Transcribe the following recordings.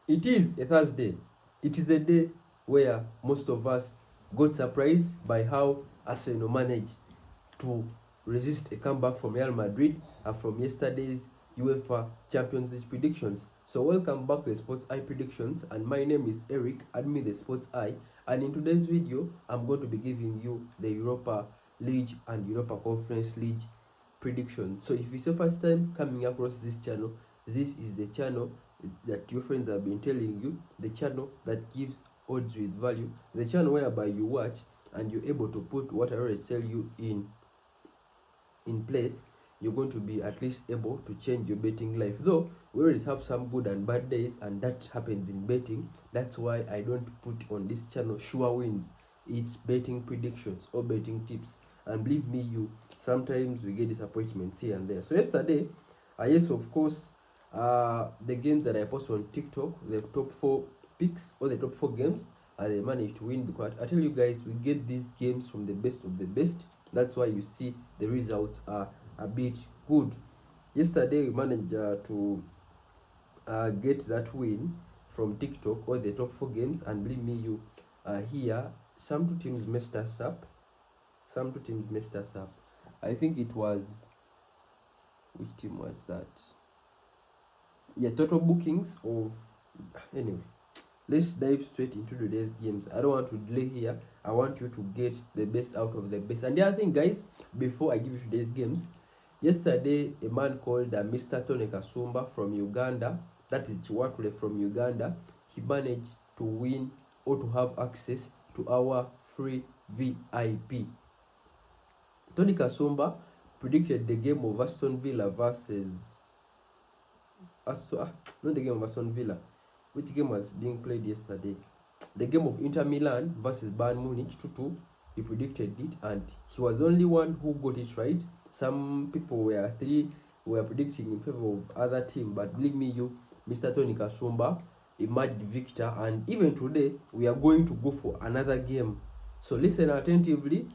It is a Thursday. It is a day where most of us got surprised by how Arsenal managed to resist a comeback from Real Madrid and from yesterday's UEFA Champions League predictions. So welcome back to the Sports Eye Predictions, and my name is Eric, admin the Sports Eye, and in today's video I'm going to be giving you the Europa League and Europa Conference League predictions. So if it's your first time coming across this channel, this is the channel that your friends have been telling you, the channel that gives odds with value, the channel whereby you watch and you're able to put what I always tell you in place. You're going to be at least able to change your betting life. Though we always have some good and bad days, and that happens in betting. That's why I don't put on this channel sure wins. It's betting predictions or betting tips, and believe me, you sometimes we get disappointments here and there. So yesterday, yes, of course, the games that I post on TikTok, the top 4 picks or the top 4 games, they managed to win, because I tell you guys, we get these games from the best of the best. That's why you see the results are a bit good. Yesterday we managed to get that win from TikTok or the top 4 games, and believe me, you here some 2 teams messed us up. I think it was, which team was that? Yeah, total bookings of, anyway, let's dive straight into today's games. I don't want to delay here. I want you to get the best out of the best. And the other thing, guys, before I give you today's games, yesterday a man called Mr. Tony Kasumba from Uganda, that is Chiwatule from Uganda, he managed to win or to have access to our free VIP. Tony Kasumba predicted the game of Aston Villa versus not the game of Aston Villa. Which game was being played yesterday? The game of Inter Milan versus Bayern Munich 2-2. He predicted it, and he was the only one who got it right. Some people were predicting in favor of other team, but believe me, you, Mr. Tony Kasumba emerged victor. And even today, we are going to go for another game. So listen attentively.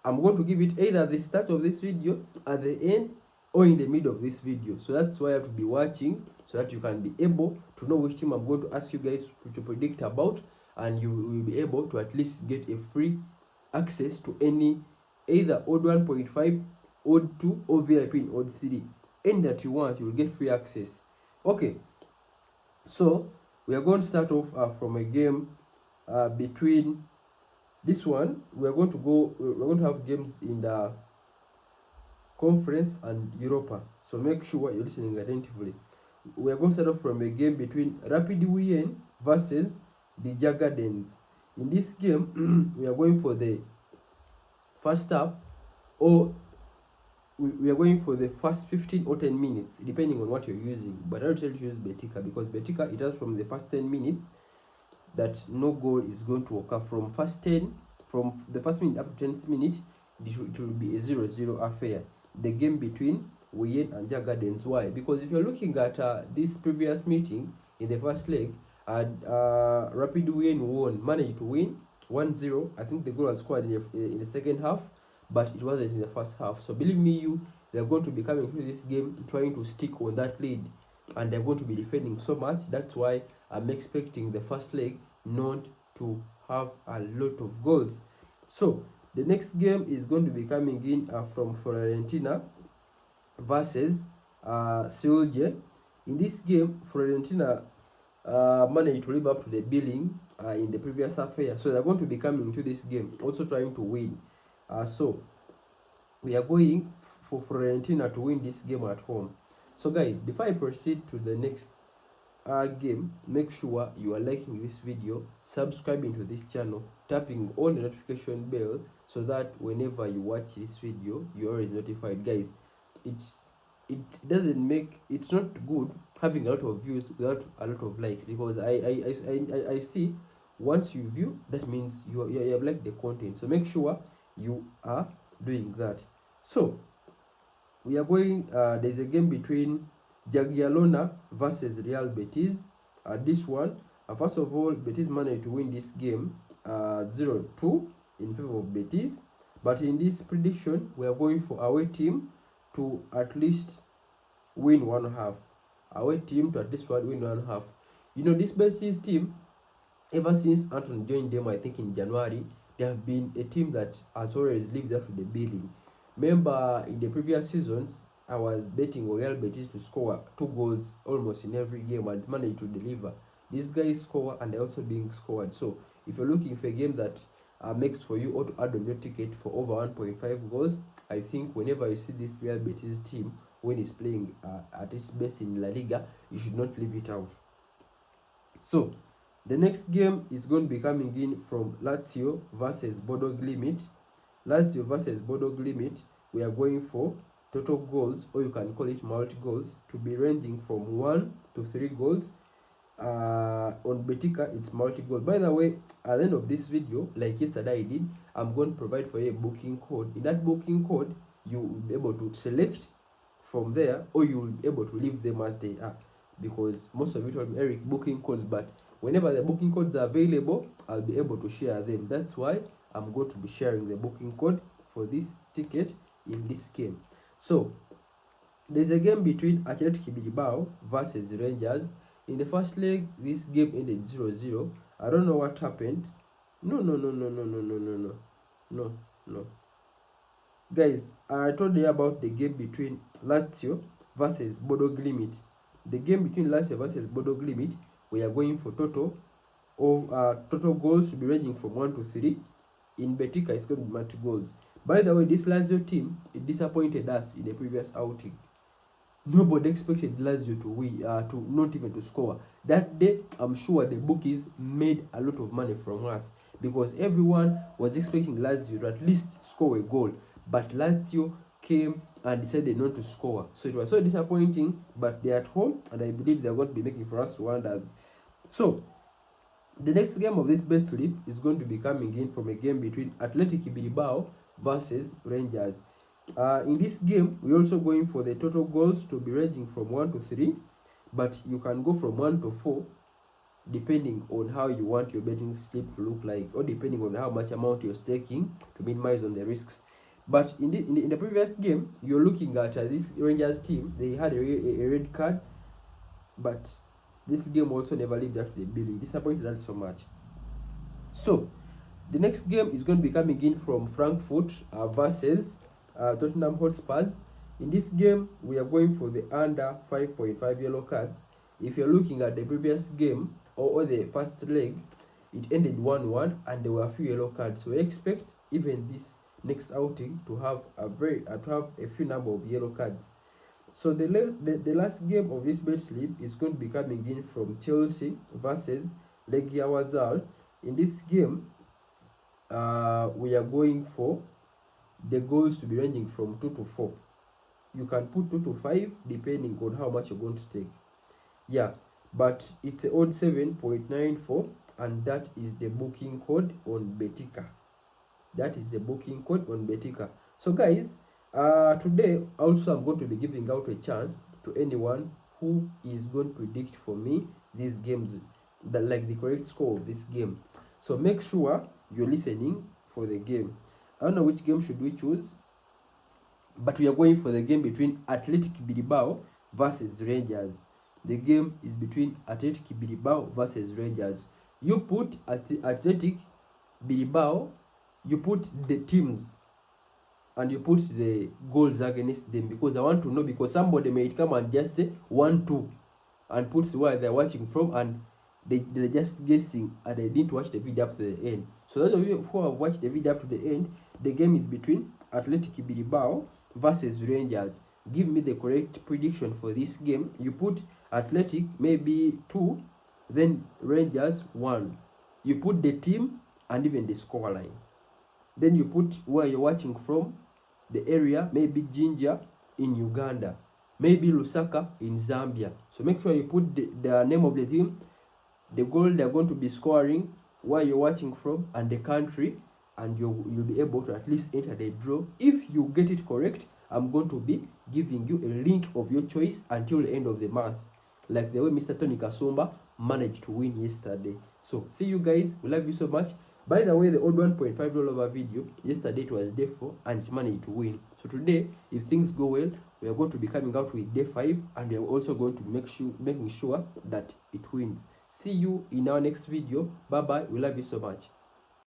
I'm going to give it either at the start of this video, at the end, or in the middle of this video. So that's why you have to be watching, so that you can be able to know which team I'm going to ask you guys to predict about, and you will be able to at least get a free access to any, either odd 1.5, odd 2, or VIP in odd 3. Any that you want, you will get free access. Okay, so we are going to start off from a game between this one. We're going to have games in the Conference and Europa, so make sure you're listening attentively. We're going to start off from a game between Rapid Wien versus the Jagadens. In this game, we are going for the first half, or we are going for the first 15 or 10 minutes, depending on what you're using. But I will tell you to use Betika, because Betika, it has from the first 10 minutes that no goal is going to occur. From the first minute up to 10th minute, it will be a 0-0 affair. The game between Wien and Jagadens. Why? Because if you're looking at this previous meeting in the first leg, Rapid Wien managed to win 1-0. I think the goal was scored in the second half, but it wasn't in the first half. So believe me, you, they're going to be coming through this game trying to stick on that lead, and they're going to be defending so much. That's why I'm expecting the first leg not to have a lot of goals. So the next game is going to be coming in from Fiorentina versus Silje. In this game, Fiorentina managed to live up to the billing in the previous affair, so they're going to be coming to this game also trying to win. So we are going for Fiorentina to win this game at home. So guys, before I proceed to the next game, make sure you are liking this video, subscribing to this channel, tapping on the notification bell, so that whenever you watch this video, you're always notified. Guys, it's not good having a lot of views without a lot of likes, because I see once you view, that means you have liked the content. So make sure you are doing that. So we are going, there's a game between Jagiellona versus Real Betis. This one, first of all, Betis managed to win this game 0-2 in favor of Betis. But in this prediction, we are going for away team to at least win 1/2. Away team to at least win 1/2. You know, this Betis team, ever since Anton joined them, I think in January, they have been a team that has always lived up to the billing. Remember, in the previous seasons, I was betting on Real Betis to score 2 goals almost in every game and manage to deliver. These guys score and they're also being scored. So, if you're looking for a game that makes for you or to add on your ticket for over 1.5 goals, I think whenever you see this Real Betis team when it's playing at its best in La Liga, you should not leave it out. So, the next game is going to be coming in from Lazio versus Bodo Glimt. Lazio versus Bodo Glimt, we are going for total goals, or you can call it multi goals, to be ranging from 1 to 3 goals. On Betika, it's multi goal. By the way, at the end of this video, like yesterday I did, I'm going to provide for you a booking code. In that booking code, you will be able to select from there, or you will be able to leave them as they are, because most of it will be Eric booking codes, but whenever the booking codes are available, I'll be able to share them. That's why I'm going to be sharing the booking code for this ticket in this game. So there's a game between Athletic Bilbao versus Rangers. In the first leg, this game ended 0-0. I don't know what happened. No. Guys, I told you about the game between Lazio versus Bodo Glimt. The game between Lazio versus Bodo Glimt, we are going for total goals to be ranging from 1 to 3. In Betika, it's going to be multi goals. By the way, this Lazio team, it disappointed us in the previous outing. Nobody expected Lazio to win, to not even to score. That day, I'm sure the bookies made a lot of money from us, because everyone was expecting Lazio to at least score a goal. But Lazio came and decided not to score. So it was so disappointing, but they're at home, and I believe they're going to be making for us wonders. So, the next game of this bet slip is going to be coming in from a game between Athletic Bilbao versus Rangers. In this game, we're also going for the total goals to be ranging from 1 to 3, but you can go from 1 to 4 depending on how you want your betting slip to look like, or depending on how much amount you're staking to minimize on the risks. But in the previous game, you're looking at this Rangers team. They had a red card, but this game also never lived up to the billing. Disappointed us so much. So the next game is going to be coming in from Frankfurt versus Tottenham Hotspurs. In this game, we are going for the under 5.5 yellow cards. If you're looking at the previous game or the first leg, it ended 1-1 and there were a few yellow cards. So I expect even this next outing to have a few number of yellow cards. So the last game of this bet slip is going to be coming in from Chelsea versus Legia Warsaw. In this game, we are going for the goals to be ranging from 2 to 4. You can put 2 to 5 depending on how much you're going to take. Yeah, but it's odd 7.94, and that is the booking code on Betika. That is the booking code on Betika. So guys, today also I'm going to be giving out a chance to anyone who is going to predict for me these games, the correct score of this game. So make sure you're listening for the game. I don't know which game should we choose, but we are going for the game between Athletic Bilbao versus Rangers. The game is between Athletic Bilbao versus Rangers. You put Athletic Bilbao, you put the teams, and you put the goals against them, because I want to know, because somebody may come and just say 1-2 and puts where they're watching from, and they're just guessing and they didn't watch the video up to the end. So those of you who have watched the video up to the end, the game is between Athletic Bilbao versus Rangers. Give me the correct prediction for this game. You put Athletic maybe 2, then Rangers 1. You put the team and even the scoreline. Then you put where you're watching from, the area, maybe Jinja in Uganda, maybe Lusaka in Zambia. So make sure you put the name of the team, the goal they're going to be scoring, where you're watching from, and the country, and you'll be able to at least enter the draw. If you get it correct, I'm going to be giving you a link of your choice until the end of the month, like the way Mr. Tony Kasumba managed to win yesterday. So see you guys, we love you so much. By the way, the old $1.5 video, yesterday it was day 4 and it managed to win. So today, if things go well, we are going to be coming out with day 5, and we are also going to be making sure that it wins. See you in our next video. Bye bye. We love you so much.